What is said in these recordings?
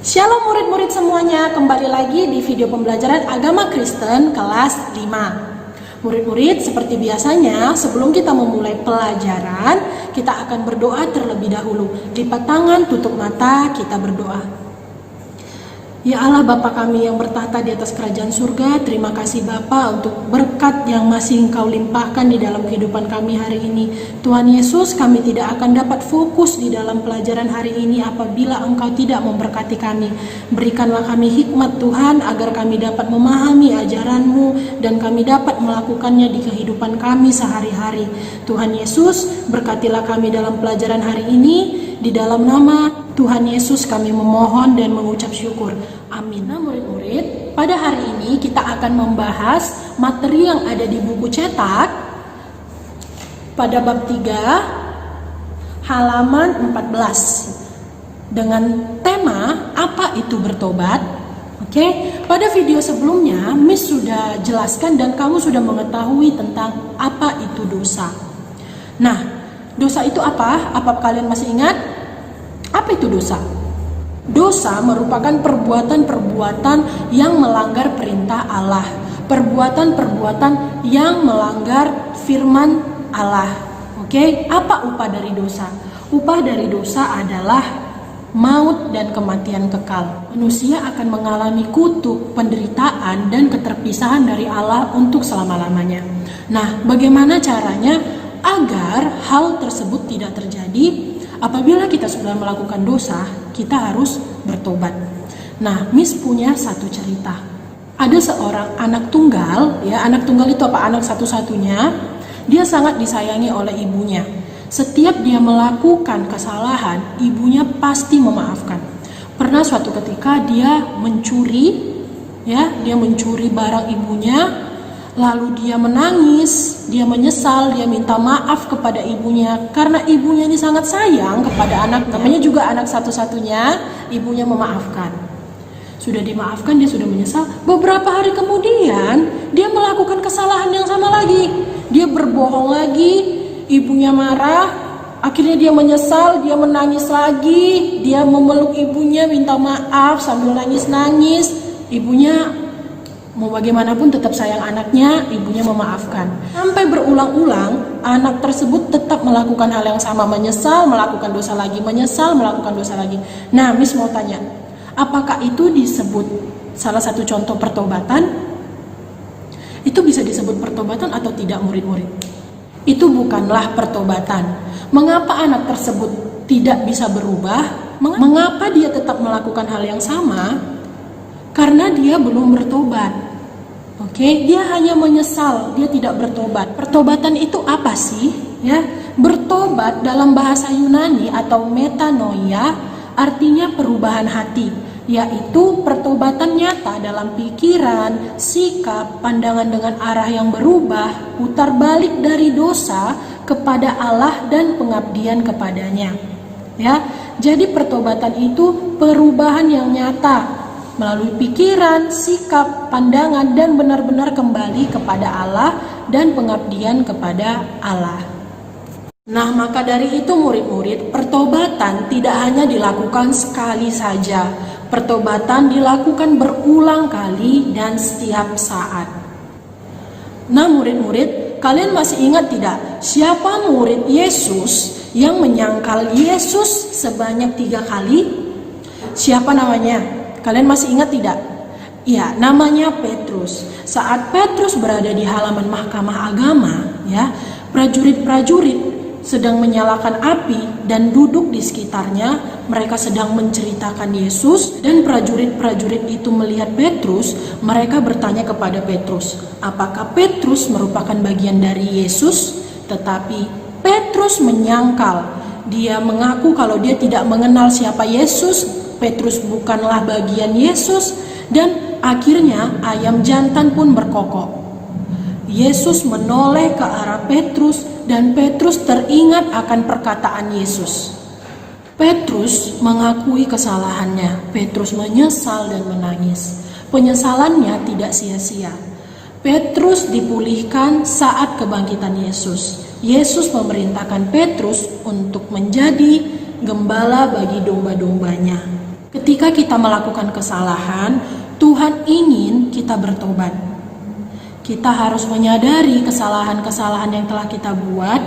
Shalom murid-murid semuanya, kembali lagi di video pembelajaran agama Kristen kelas 5. Murid-murid, seperti biasanya sebelum kita memulai pelajaran, kita akan berdoa terlebih dahulu. Lipat tangan, tutup mata, kita berdoa. Ya Allah Bapa kami yang bertahta di atas kerajaan surga, terima kasih Bapa untuk berkat yang masih Engkau limpahkan di dalam kehidupan kami hari ini. Tuhan Yesus, kami tidak akan dapat fokus di dalam pelajaran hari ini apabila Engkau tidak memberkati kami. Berikanlah kami hikmat Tuhan agar kami dapat memahami ajaran-Mu dan kami dapat melakukannya di kehidupan kami sehari-hari. Tuhan Yesus, berkatilah kami dalam pelajaran hari ini. Di dalam nama Tuhan Yesus kami memohon dan mengucap syukur. Amin. Nah murid-murid, pada hari ini kita akan membahas materi yang ada di buku cetak pada bab 3 halaman 14 dengan tema apa itu bertobat. Oke, pada video sebelumnya Miss sudah jelaskan dan kamu sudah mengetahui tentang apa itu dosa. Nah, dosa itu apa? Apa kalian masih ingat? Apa itu dosa? Dosa merupakan perbuatan-perbuatan yang melanggar perintah Allah, perbuatan-perbuatan yang melanggar firman Allah. Oke, apa upah dari dosa? Upah dari dosa adalah maut dan kematian kekal. Manusia akan mengalami kutuk, penderitaan, dan keterpisahan dari Allah untuk selama-lamanya. Nah, bagaimana caranya agar hal tersebut tidak terjadi? Apabila kita sudah melakukan dosa, kita harus bertobat. Nah, Miss punya satu cerita. Ada seorang anak tunggal, ya, anak tunggal itu apa? Anak satu-satunya. Dia sangat disayangi oleh ibunya. Setiap dia melakukan kesalahan, ibunya pasti memaafkan. Pernah suatu ketika dia mencuri, ya, dia mencuri barang ibunya. Lalu dia menangis, dia menyesal, dia minta maaf kepada ibunya karena ibunya ini sangat sayang kepada anak. Namanya juga anak satu-satunya, ibunya memaafkan. Sudah dimaafkan, dia sudah menyesal. Beberapa hari kemudian, dia melakukan kesalahan yang sama lagi. Dia berbohong lagi, ibunya marah, akhirnya dia menyesal, dia menangis lagi, dia memeluk ibunya, minta maaf sambil nangis-nangis. Ibunya mau bagaimanapun tetap sayang anaknya, ibunya memaafkan. Sampai berulang-ulang, anak tersebut tetap melakukan hal yang sama, menyesal, melakukan dosa lagi, menyesal, melakukan dosa lagi. Nah, Miss mau tanya, apakah itu disebut salah satu contoh pertobatan? Itu bisa disebut pertobatan atau tidak murid-murid? Itu bukanlah pertobatan. Mengapa anak tersebut tidak bisa berubah? Mengapa dia tetap melakukan hal yang sama? Karena dia belum bertobat. Oke, dia hanya menyesal, dia tidak bertobat. Pertobatan itu apa sih? Ya, bertobat dalam bahasa Yunani atau metanoia artinya perubahan hati, yaitu pertobatan nyata dalam pikiran, sikap, pandangan dengan arah yang berubah, putar balik dari dosa kepada Allah dan pengabdian kepadanya. Ya, jadi pertobatan itu perubahan yang nyata melalui pikiran, sikap, pandangan, dan benar-benar kembali kepada Allah dan pengabdian kepada Allah. Nah, maka dari itu murid-murid, pertobatan tidak hanya dilakukan sekali saja. Pertobatan dilakukan berulang kali dan setiap saat. Nah, murid-murid, kalian masih ingat tidak? Siapa murid Yesus yang menyangkal Yesus sebanyak 3 kali? Siapa namanya? Kalian masih ingat tidak? Ya, namanya Petrus. Saat Petrus berada di halaman mahkamah agama, ya, prajurit-prajurit sedang menyalakan api dan duduk di sekitarnya. Mereka sedang menceritakan Yesus dan prajurit-prajurit itu melihat Petrus. Mereka bertanya kepada Petrus, apakah Petrus merupakan bagian dari Yesus? Tetapi Petrus menyangkal. Dia mengaku kalau dia tidak mengenal siapa Yesus. Petrus bukanlah bagian Yesus, dan akhirnya ayam jantan pun berkokok. Yesus menoleh ke arah Petrus dan Petrus teringat akan perkataan Yesus. Petrus mengakui kesalahannya. Petrus menyesal dan menangis. Penyesalannya tidak sia-sia. Petrus dipulihkan saat kebangkitan Yesus. Yesus memerintahkan Petrus untuk menjadi gembala bagi domba-dombanya. Ketika kita melakukan kesalahan, Tuhan ingin kita bertobat. Kita harus menyadari kesalahan-kesalahan yang telah kita buat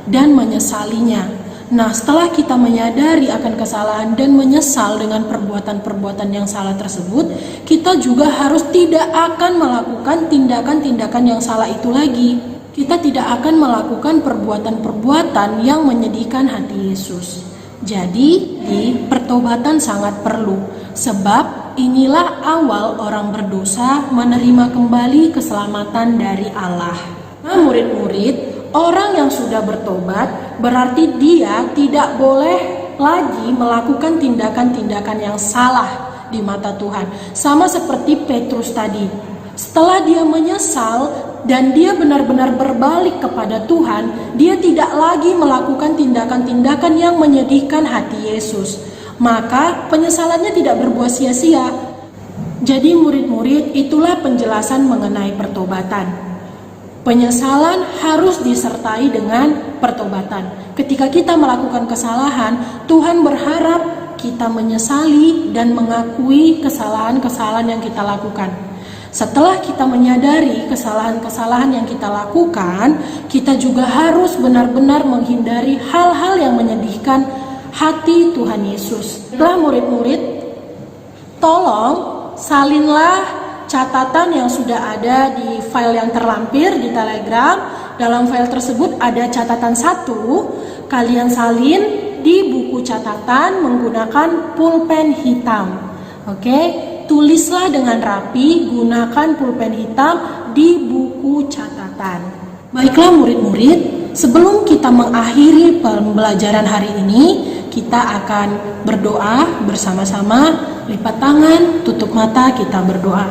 dan menyesalinya. Nah, setelah kita menyadari akan kesalahan dan menyesal dengan perbuatan-perbuatan yang salah tersebut, kita juga harus tidak akan melakukan tindakan-tindakan yang salah itu lagi. Kita tidak akan melakukan perbuatan-perbuatan yang menyedihkan hati Yesus. Jadi, pertobatan sangat perlu, sebab inilah awal orang berdosa menerima kembali keselamatan dari Allah. Nah, murid-murid, orang yang sudah bertobat berarti dia tidak boleh lagi melakukan tindakan-tindakan yang salah di mata Tuhan. Sama seperti Petrus tadi. Setelah dia menyesal dan dia benar-benar berbalik kepada Tuhan, dia tidak lagi melakukan tindakan-tindakan yang menyedihkan hati Yesus. Maka penyesalannya tidak berbuah sia-sia. Jadi murid-murid, itulah penjelasan mengenai pertobatan. Penyesalan harus disertai dengan pertobatan. Ketika kita melakukan kesalahan, Tuhan berharap kita menyesali dan mengakui kesalahan-kesalahan yang kita lakukan. Setelah kita menyadari kesalahan-kesalahan yang kita lakukan, kita juga harus benar-benar menghindari hal-hal yang menyedihkan hati Tuhan Yesus. Setelah murid-murid, tolong salinlah catatan yang sudah ada di file yang terlampir di Telegram. Dalam file tersebut ada catatan 1, kalian salin di buku catatan menggunakan pulpen hitam. Oke, tulislah dengan rapi, gunakan pulpen hitam di buku catatan. Baiklah murid-murid, sebelum kita mengakhiri pembelajaran hari ini, kita akan berdoa bersama-sama. Lipat tangan, tutup mata, kita berdoa.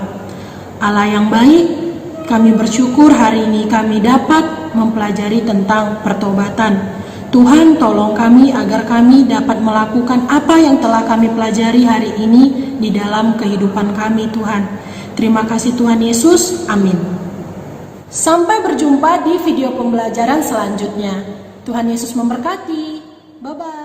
Allah yang baik, kami bersyukur hari ini kami dapat mempelajari tentang pertobatan. Tuhan, tolong kami agar kami dapat melakukan apa yang telah kami pelajari hari ini di dalam kehidupan kami, Tuhan. Terima kasih Tuhan Yesus, amin. Sampai berjumpa di video pembelajaran selanjutnya. Tuhan Yesus memberkati. Bye-bye.